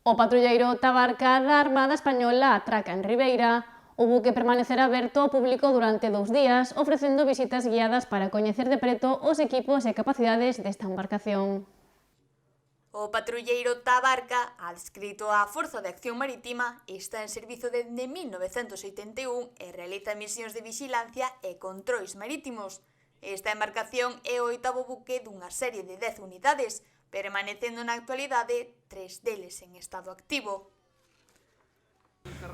O patrulleiro Tabarca da Armada Española atraca en Ribeira. O buque permanecerá aberto ao público durante 2 días, ofrecendo visitas guiadas para coñecer de preto os equipos e capacidades desta embarcación. O patrulleiro Tabarca, adscrito á Forza de Acción Marítima, está en servizo desde 1981 e realiza misións de vixilancia e controis marítimos. Esta embarcación é o 8º buque dunha serie de 10 unidades, permanecendo na actualidade 3 deles en estado activo.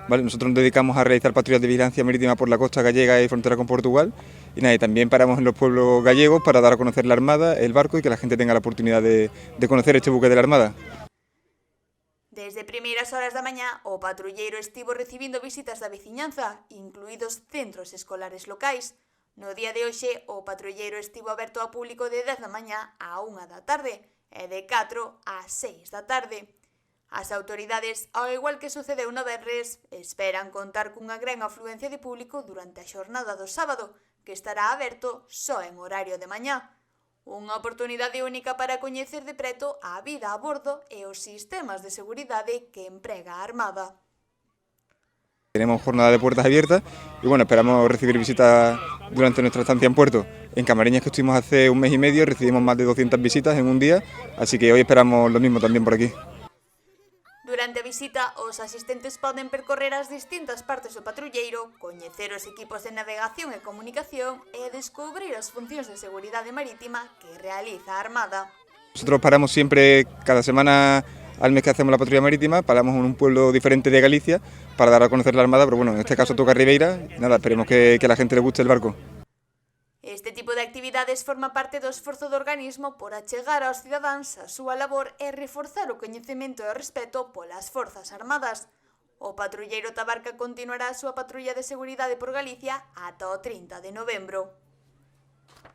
Vale, nosotros nos dedicamos a realizar patrullas de vigilancia marítima por la costa gallega y frontera con Portugal y nada, y también paramos en los pueblos gallegos para dar a conocer la Armada, el barco y que la gente tenga la oportunidad de conocer este buque de la Armada. Desde primeiras horas da mañá, o patrulleiro estivo recibindo visitas da veciñanza, incluídos centros escolares locais. No día de hoxe, o patrulleiro estivo aberto ao público de 10 da mañá a 1 da tarde e de 4 a 6 da tarde. As autoridades, ao igual que sucedeu no venres, esperan contar cunha gran afluencia de público durante a xornada do sábado, que estará aberto só en horario de mañá. Unha oportunidade única para coñecer de preto a vida a bordo e os sistemas de seguridade que emprega a Armada. Tenemos jornada de puertas abiertas y bueno, esperamos recibir visitas durante nuestra estancia en puerto. En Camariñas, que estuvimos hace un mes y medio, recibimos más de 200 visitas en un día, así que hoy esperamos lo mismo también por aquí. Durante a visita, os asistentes poden percorrer as distintas partes do patrulleiro, coñecer os equipos de navegación e comunicación e descubrir as funcións de seguridade marítima que realiza a Armada. Nosotros paramos siempre, cada semana al mes que hacemos la patrulla marítima, paramos en un pueblo diferente de Galicia para dar a conocer la Armada, pero bueno, en este caso toca Ribeira, y nada, esperemos que a la gente le guste el barco. Este tipo de actividades forma parte do esforzo do organismo por achegar aos cidadáns a súa labor e reforzar o coñecemento e o respeto polas Forzas Armadas. O patrulleiro Tabarca continuará a súa patrulla de seguridade por Galicia ata o 30 de novembro.